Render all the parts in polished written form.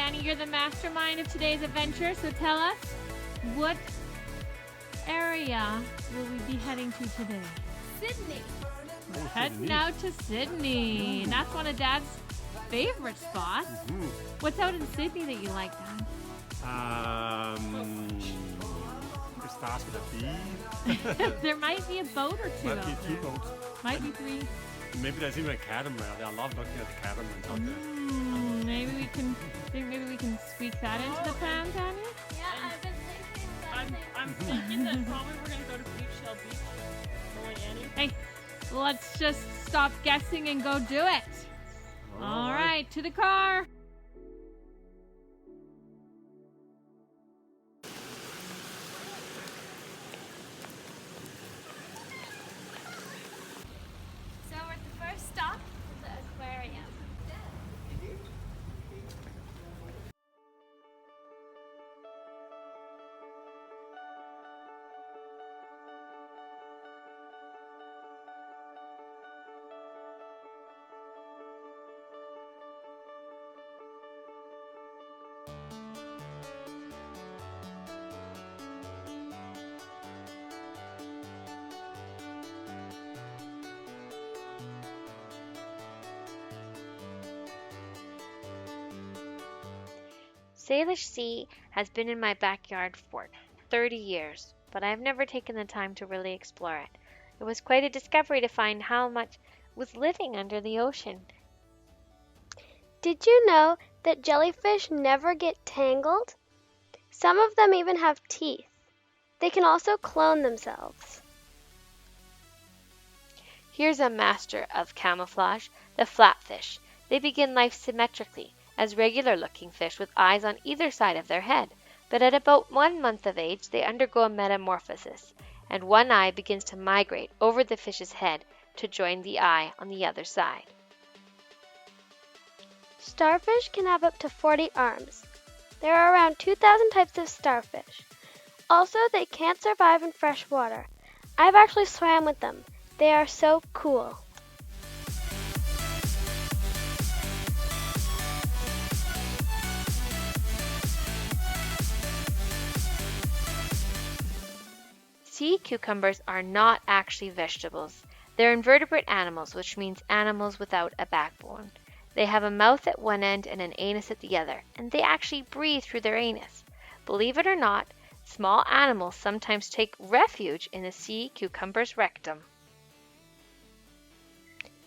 Danny, you're the mastermind of today's adventure, so tell us, what area will we be heading to today? Sydney. We're heading out to Sydney. That's one of Dad's favorite spots. What's out in Sydney that you like, Dad? It starts with a B. There might be a boat or two. Might be two boats. Might be three. Maybe there's even a catamaran. I love looking at the catamarans out there. Maybe we can squeak that into the plan, Danny? Yeah, I've been thinking about I'm thinking that probably we're gonna go to Beach Shell Beach. Knowing Annie. Hey, let's just stop guessing and go do it. All right, to the car. So we're at the first stop, the aquarium. Salish Sea has been in my backyard for 30 years, but I've never taken the time to really explore it. It was quite a discovery to find how much was living under the ocean. Did you know that jellyfish never get tangled? Some of them even have teeth. They can also clone themselves. Here's a master of camouflage, the flatfish. They begin life symmetrically, as regular-looking fish with eyes on either side of their head. But at about 1 month of age, they undergo a metamorphosis, and one eye begins to migrate over the fish's head to join the eye on the other side. Starfish can have up to 40 arms. There are around 2,000 types of starfish. Also, they can't survive in fresh water. I've actually swam with them. They are so cool. Sea cucumbers are not actually vegetables. They're invertebrate animals, which means animals without a backbone. They have a mouth at one end and an anus at the other, and they actually breathe through their anus. Believe it or not, small animals sometimes take refuge in the sea cucumber's rectum.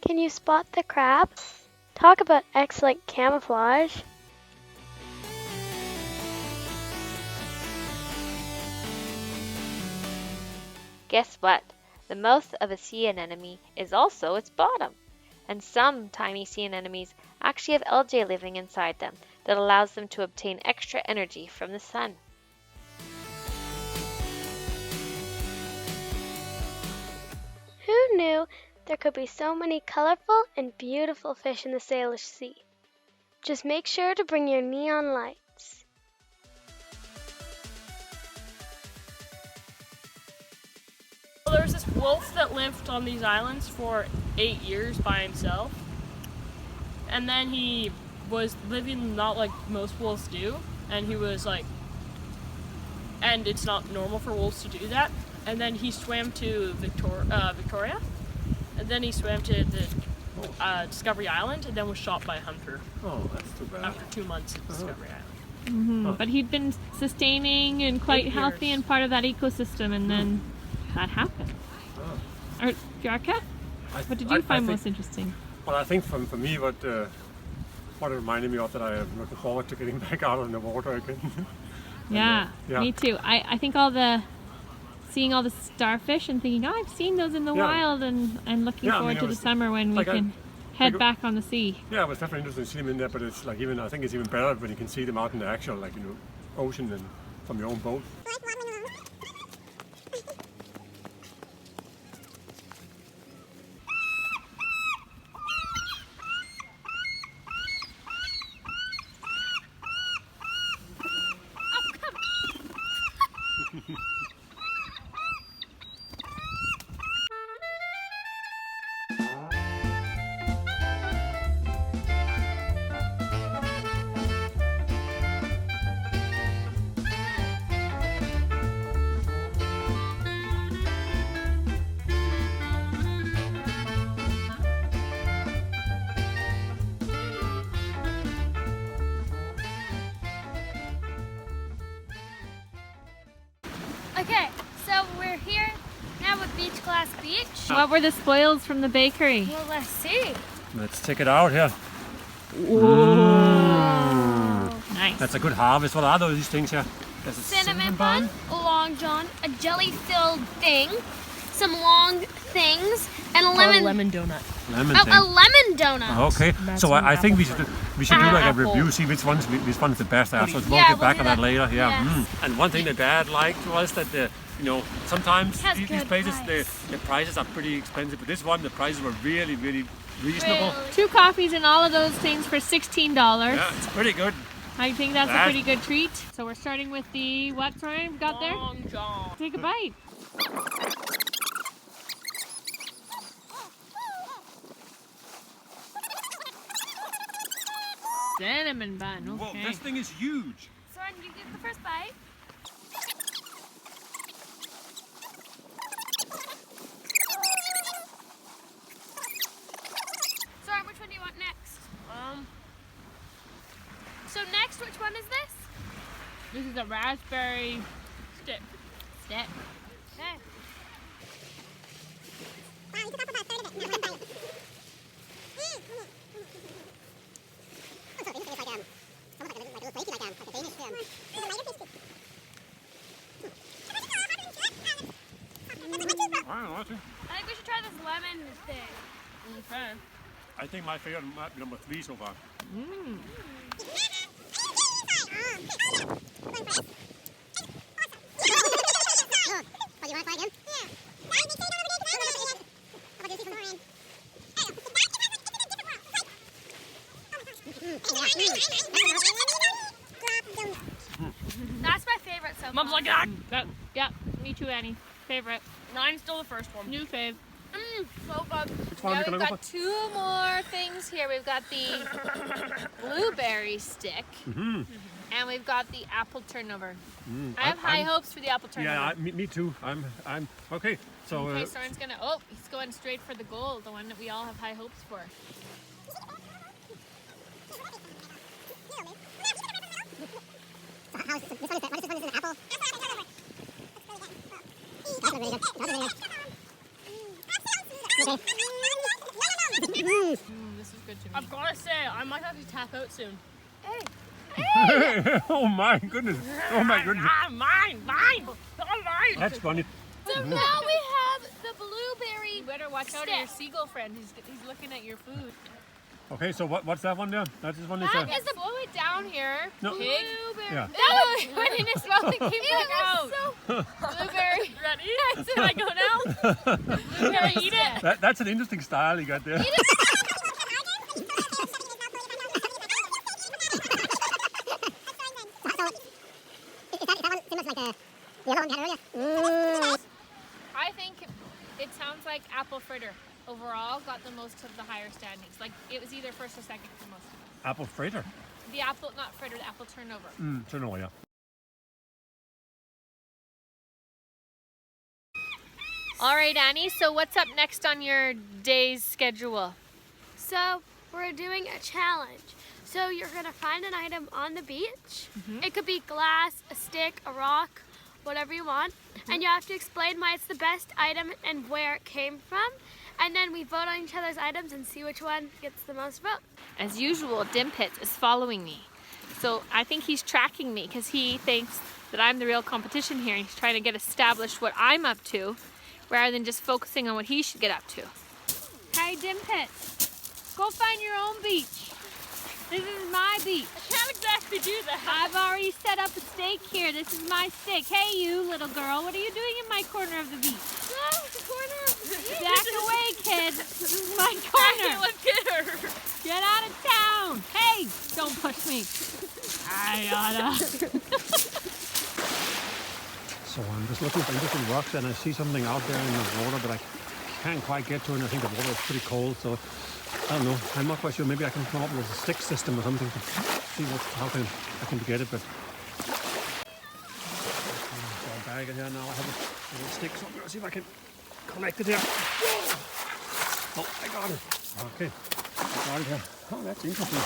Can you spot the crab? Talk about excellent camouflage. Guess what? The mouth of a sea anemone is also its bottom. And some tiny sea anemones actually have algae living inside them that allows them to obtain extra energy from the sun. Who knew there could be so many colorful and beautiful fish in the Salish Sea? Just make sure to bring your neon lights. Well, there was this wolf that lived on these islands for 8 years by himself. And then he was living not like most wolves do. And he was like, and it's not normal for wolves to do that. And then he swam to Victoria. And then he swam to the Discovery Island and then was shot by a hunter. Oh, that's too bad. After 2 months at Discovery Island. But he'd been sustaining and quite 8 healthy years. and part of that ecosystem, and then that happened. Oh. Jarka, what did you find most interesting? Well, I think for me, what it reminded me of that I am looking forward to getting back out on the water again. Yeah, yeah. me too. I think seeing all the starfish and thinking, oh, I've seen those in the wild, and looking forward to the summer when we can head back on the sea. Yeah, it was definitely interesting to see them in there, but it's like I think it's even better when you can see them out in the actual ocean and from your own boat. Okay, so we're here now at Beach Glass Beach. What were the spoils from the bakery? Well, let's see. Let's check it out here. Nice. That's a good harvest. What are these things here? There's a Cinnamon bun, a long john, a jelly-filled thing, some long things, and a lemon donut. Lemon a thing. lemon donut. Okay, That's so I think we should do like a Apple. review, see which one's the best. So we'll Yeah, get back we'll on do that later. Yeah. Yes. And one thing that Dad liked was that sometimes Has these good places price. the prices are pretty expensive, but this one the prices were really reasonable. Really? 2 coffees and all of those things for $16. Yeah, it's pretty good. I think that's a That- pretty good treat. So we're starting with the, what, Ryan, we got there? Long john. Take a bite. Cinnamon bun, Whoa, okay. this thing is huge. Soren, you get the first bite. Soren, which one do you want next? So next, which one is this? This is a raspberry Stick. stick. Okay. I think we should try this lemon thing. Okay. I think my favorite might be number 3 so far. That's my favorite so far. Mom's like, ah! Yeah, me too, Annie. Favorite. Mine's still the first one. New fave. So good. Which one are we We've gonna go got for? 2 more things here. We've got the blueberry stick, and we've got the apple turnover. I have high hopes for the apple turnover. Yeah, me too. I'm okay. So Okay, Soren's gonna. Oh, he's going straight for the gold, the one that we all have high hopes for. This is good to me. I've gotta say, I might have to tap out soon. oh my goodness. Oh my goodness. Ah, mine! Oh, mine! That's funny. So now we have the blueberry. You better watch out of your seagull friend. He's looking at your food. Okay, so what's that one there? That's this one is That is the slow it down here. No. Pig. Yeah. That went in his mouth and came back out. Blueberry. Ready? Can I go now? Blueberry. Eat it. That's an interesting style you got there. I think it sounds like apple fritter overall got the most of the higher standings. Like it was either first or second for most of us. Apple fritter. The apple, not fritter, the apple turnover. Turn away, yeah. All right, Annie. So what's up next on your day's schedule? So we're doing a challenge. So you're gonna find an item on the beach. It could be glass, a stick, a rock, whatever you want. And you have to explain why it's the best item and where it came from. And then we vote on each other's items and see which one gets the most votes. As usual, Dimpits is following me. So I think he's tracking me because he thinks that I'm the real competition here. And he's trying to get established what I'm up to rather than just focusing on what he should get up to. Hey, Dimpits, go find your own beach. This is my beach. I can't exactly do that. I've already set up a stake here. This is my stake. Hey, you little girl, what are you doing in my corner of the beach? Oh, the corner of the beach. Back away, kid. This is my corner. Let's get her. Get out of town. Hey, don't push me. I oughta. So I'm just looking for interesting rocks and I see something out there in the water, but I can't quite get to it. And I think the water is pretty cold, so I don't know. I'm not quite sure. Maybe I can come up with a stick system or something to see how I can get it. But I'll bag it here now. I have a little stick, so I'm gonna see if I can connect it here. Oh, I got it. Okay, I got it here. Oh, that's interesting.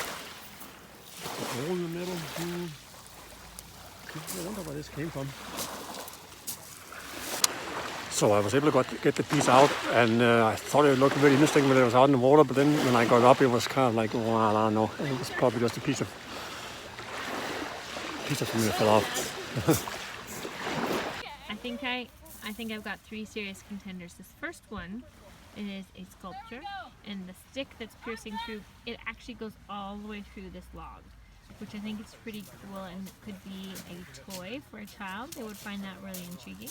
A hole in the middle. I wonder where this came from. So I was able to get the piece out, and I thought it looked very interesting when it was out in the water, but then when I got up, it was kind of like, well, I don't know, it was probably just a piece of something that fell off. I think I've got 3 serious contenders. This first one is a sculpture, and the stick that's piercing through, it actually goes all the way through this log, which I think is pretty cool, and it could be a toy for a child. They would find that really intriguing.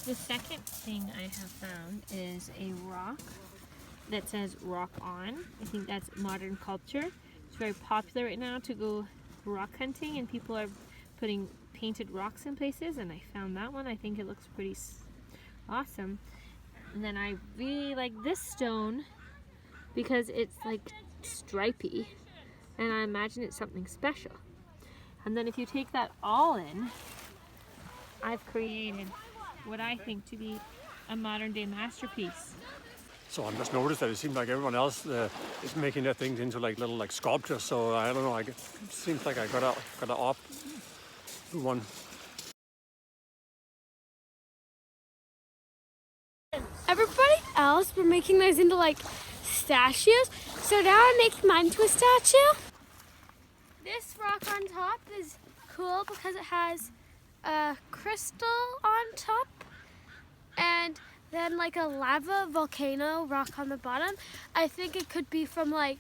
The second thing I have found is a rock that says rock on. I think that's modern culture. It's very popular right now to go rock hunting, and people are putting painted rocks in places, and I found that one. I think it looks pretty awesome. And then I really like this stone because it's like stripy, and I imagine it's something special. And then if you take that all in, I've created what I think to be a modern day masterpiece. So I just noticed that it seems like everyone else is making their things into like little like sculptures. So I don't know. It seems like I got up one. Everybody else were making those into like statues, so now I'm making mine into a statue. This rock on top is cool because it has a crystal on top and then like a lava volcano rock on the bottom. I think it could be from like,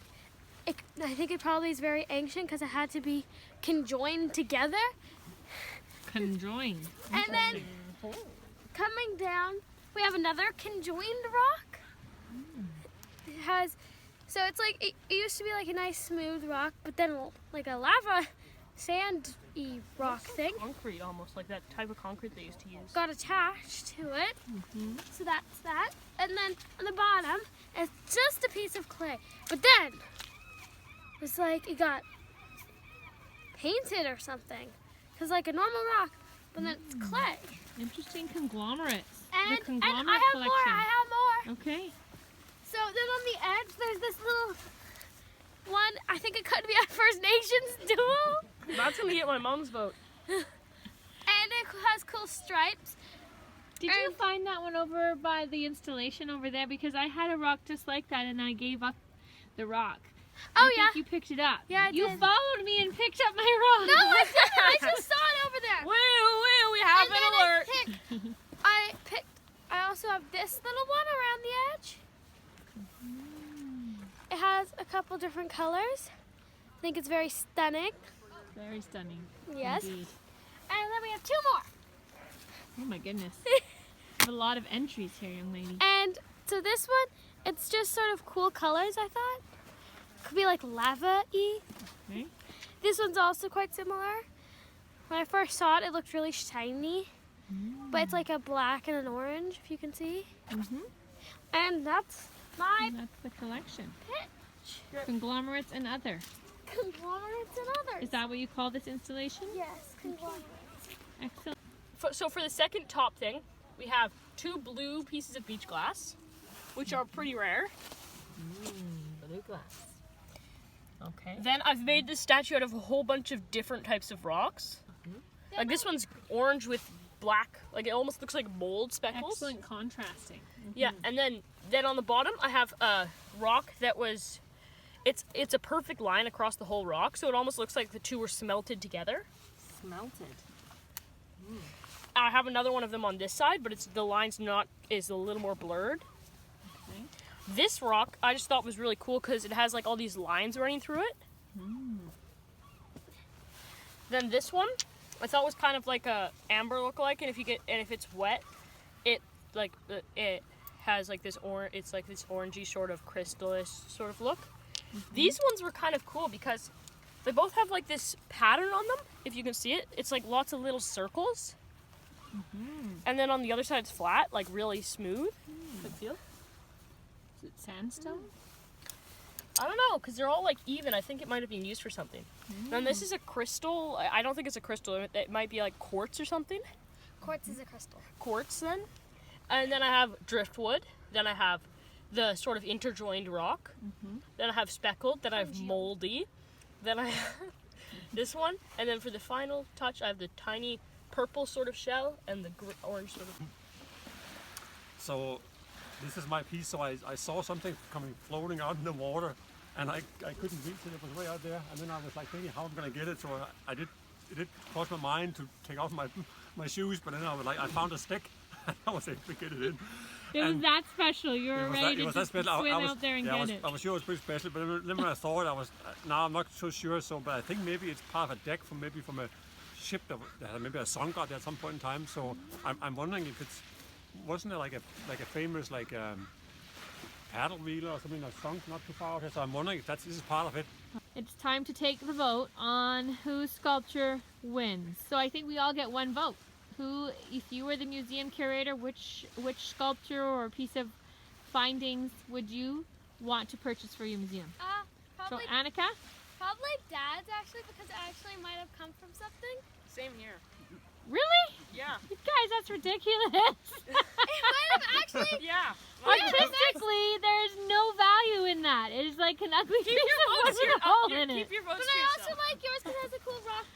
I think it probably is very ancient because it had to be conjoined together. Conjoined. And then coming down, we have another conjoined rock. It has, so it's like, it used to be like a nice smooth rock, but then like a lava sandy rock thing Concrete, almost like that type of concrete they used to use. got attached to it. So that's that. And then on the bottom, it's just a piece of clay. But then, it's like it got painted or something. Because like a normal rock, but then it's clay. Interesting conglomerates. And, the conglomerate I have collection. more, I have more. Okay. So then on the edge, there's this little one. I think it could be a First Nations duel. That's gonna get my mom's vote. And it has cool stripes. Did you find that one over by the installation over there? Because I had a rock just like that, and I gave up the rock. Oh, I yeah. think you picked it up. Yeah, I You did. followed me and picked up my rock. No, I didn't. I just saw it over there. Woo, we have And an then alert. I also have this little one around the edge. It has a couple different colors. I think it's very stunning. Very stunning. Yes. Indeed. And then we have 2 more. Oh my goodness. A lot of entries here, young lady. And so this one, it's just sort of cool colors, I thought. Could be like lava-y. Okay. This one's also quite similar. When I first saw it, it looked really shiny. But it's like a black and an orange, if you can see. And that's my And that's the collection. pitch. Conglomerates and other. Conglomerates and others. Is that what you call this installation? Yes, conglomerates. Excellent. So for the second top thing, we have 2 blue pieces of beach glass, which are pretty rare. Blue glass. Okay. Then I've made this statue out of a whole bunch of different types of rocks. Like this one's orange with black, like it almost looks like mold speckles. Excellent contrasting. Yeah, and then on the bottom I have a rock that was, it's a perfect line across the whole rock, so it almost looks like the 2 were smelted together. Smelted. I have another one of them on this side, but the line's is a little more blurred. Okay. This rock I just thought was really cool because it has like all these lines running through it. Then this one I thought was kind of like a amber lookalike, and if it's wet, it has like this it's like this orangey sort of crystallish sort of look. These ones were kind of cool because they both have like this pattern on them. If you can see it, it's like lots of little circles. And then on the other side it's flat, like really smooth. Good feel. Is it sandstone? I don't know, because they're all like even. I think it might have been used for something. Then this is a crystal. I don't think it's a crystal. It might be like quartz or something. Quartz is a crystal. Quartz then. And then I have driftwood. Then I have the sort of interjoined rock. Then I have speckled. Then I have moldy. Then I have this one. And then for the final touch, I have the tiny purple sort of shell and the orange sort of. So this is my piece. So I saw something coming floating out in the water, and I couldn't reach it. It was way out there, and then I was like thinking how I'm gonna get it. So I did. It did cross my mind to take off my shoes, but then I was like, I found a stick. I was able to get it in. It was that special. You were ready to that just swim special. out there and get it. I was sure it was pretty special, but then when I saw it, I was now I'm not so sure. So, but I think maybe it's part of a deck from a ship that had maybe a sunk out there at some point in time. So I'm wondering if it's wasn't it like a famous paddle wheel or something that sunk not too far out here. So I'm wondering if this is part of it. It's time to take the vote on whose sculpture wins. So I think we all get one vote. Who, if you were the museum curator, which sculpture or piece of findings would you want to purchase for your museum? Probably, So Annika? probably Dad's actually, because it actually might have come from something. Same here. Really? Yeah. You guys, that's ridiculous. It might have actually. Yeah. Artistically, there's no value in that. It is like an ugly piece of wood with a hole in it. Keep your votes But to I yourself. also like yours because it has a cool rock.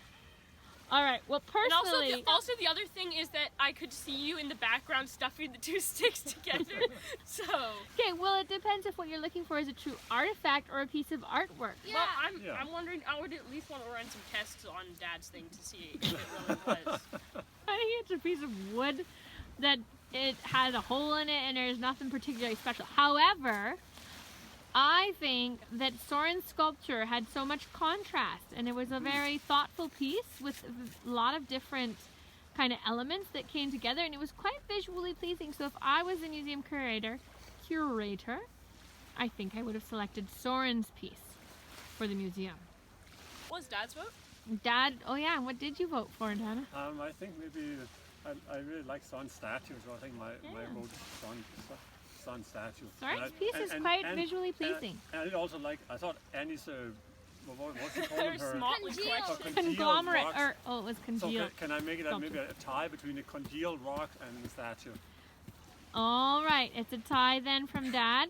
All right. Well, And personally, also the other thing is that I could see you in the background stuffing the two sticks together. So, okay. Well, it depends if what you're looking for is a true artifact or a piece of artwork. Yeah. well, I'm wondering. I would at least want to run some tests on Dad's thing to see if it really was. I think it's a piece of wood that it has a hole in it and there's nothing particularly special. However, I think that Soren's sculpture had so much contrast and it was a very thoughtful piece with a lot of different kind of elements that came together and it was quite visually pleasing. So if I was a museum curator, I think I would have selected Soren's piece for the museum. What was Dad's vote? Dad, oh yeah, what did you vote for, Dana? I think maybe I really like Son's statue, so I think my vote is Son's statue. Soren's piece is quite visually pleasing. And I did also like, I thought Annie's, what's it called? Very smartly Congealed. collected. Conglomerate, rocks. or oh, it was So congealed. can I make it maybe sculpture. a tie between the congealed rock and the statue? All right, it's a tie then from Dad,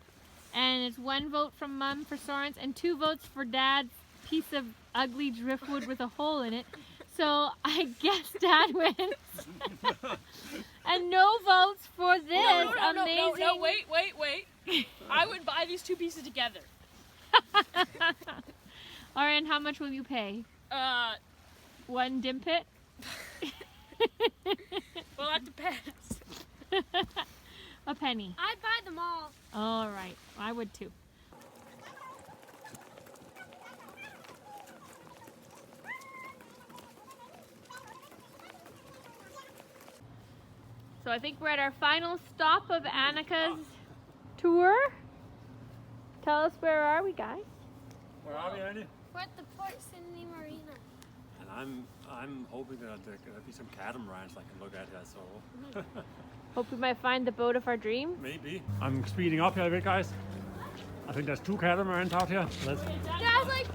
and it's one vote from Mum for Soren's, and 2 votes for Dad's piece of ugly driftwood with a hole in it. So I guess Dad wins, and no votes for this amazing. No, wait. I would buy these 2 pieces together. All right, and how much will you pay? 1 dimpit? Well, that depends. A penny. I'd buy them all. All right, I would too. So I think we're at our final stop of Annika's tour. Tell us, where are we, guys? Where are we, Annie? We're at the Port of Sidney Marina. And I'm hoping that there'll be some catamarans I can look at here, so Hope we might find the boat of our dreams. maybe. I'm speeding up here a bit, guys. I think there's 2 catamarans out here. Let's Dad's like,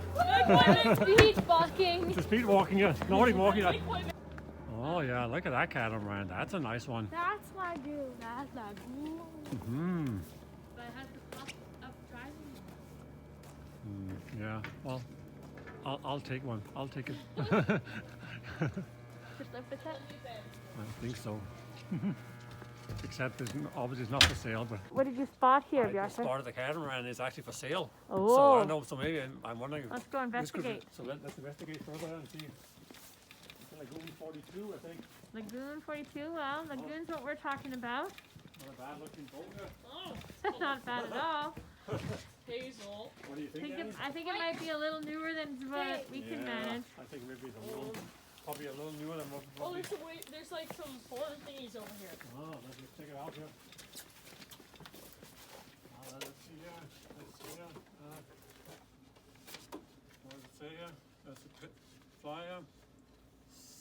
Speed walking. to speed walking here, Nordic walking. Oh yeah, look at that catamaran. That's a nice one. that's my dude. That's my dude. Hmm. But it has the cost of driving. Yeah. Well, I'll take one. I'll take it. Just live with it. I think so. Except obviously it's not for sale, but What did you spot here, I just Bjarke? spotted the catamaran is actually for sale. Oh. So I know. So maybe I'm wondering. If Let's go this could be- investigate. So let's investigate further and see. It's Lagoon 42, I think. Lagoon 42. Well, Lagoon's what we're talking about. Not a bad looking boat here. Oh, That's not bad at all. Hazel. What do you think? Annie? I think it might be a little newer than what we can manage. I think maybe it's a little, probably a little newer than what. Oh, there's like some horror thingies over here. Oh, let's just check it out here. Let's see here. Let's see here. What does it say here? That's a pit flyer.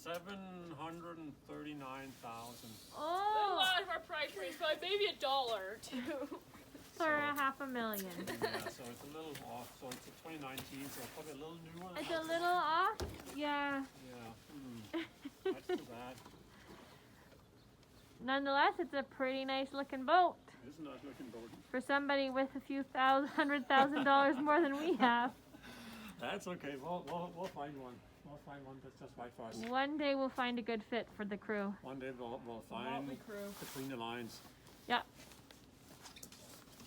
739,000. A Oh, lot of our price range, but maybe $1 or 2. for $500,000. Yeah, so it's a little off. So it's a 2019, so it's probably a little newer. It's a little off. Yeah. Yeah. That's too bad. Nonetheless, it's a pretty nice looking boat It's a nice looking boat. for somebody with a few $100,000 more than we have. That's okay. We'll find one. We'll find one that's just right for us. One day we'll find a good fit for the crew. One day we'll find Motley crew. between the lines. Yeah.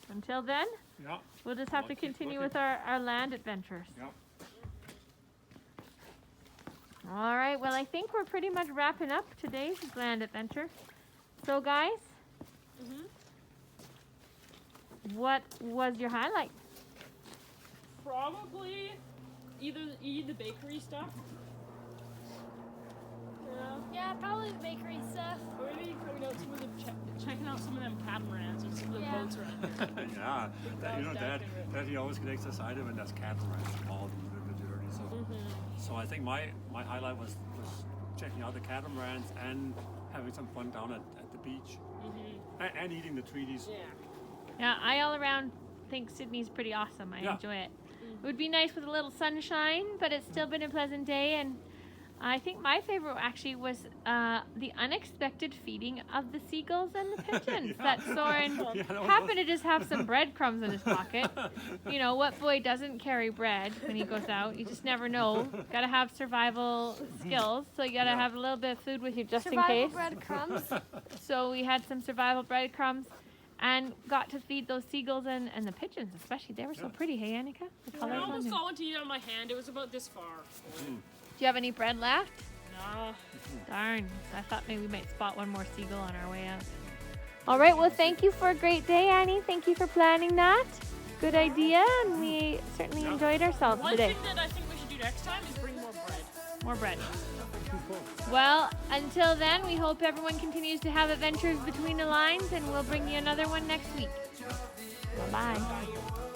Until then, Yeah. we'll just have to I'll keep continue looking. with our land adventures. Yeah. All right, well, I think we're pretty much wrapping up today's land adventure. So, guys, what was your highlight? Probably either the bakery stuff. Yeah. Yeah, probably the bakery stuff. Or maybe coming out some of the checking out some of them catamarans and some of the Yeah. boats around here. Yeah, that, you know, That was that he always gets excited when there's cataracts involved in the journey. So, so I think my highlight was checking out the catamarans and having some fun down at the beach and eating the treaties. Yeah. Yeah, I all around think Sydney's pretty awesome. I Yeah. enjoy it. It would be nice with a little sunshine, but it's still been a pleasant day. And I think my favorite actually was the unexpected feeding of the seagulls and the pigeons. Yeah. That Soren Yeah, that was happened to just have some breadcrumbs in his pocket. You know, what boy doesn't carry bread when he goes out? You just never know. Got to have survival skills, so you got to Yeah. have a little bit of food with you just in Survival case. breadcrumbs. So we had some survival breadcrumbs and got to feed those seagulls and the pigeons, especially. They were so pretty, hey, Annika? The I colors on almost them. got one to eat on my hand. It was about this far. Do you have any bread left? Nah. Darn, I thought maybe we might spot one more seagull on our way out. All right, well, thank you for a great day, Annie. Thank you for planning that. Good idea, and we certainly enjoyed ourselves One today. thing that I think we should do next time is bring more bread. More bread. Well, until then, we hope everyone continues to have adventures between the lines, and we'll bring you another one next week. Bye-bye.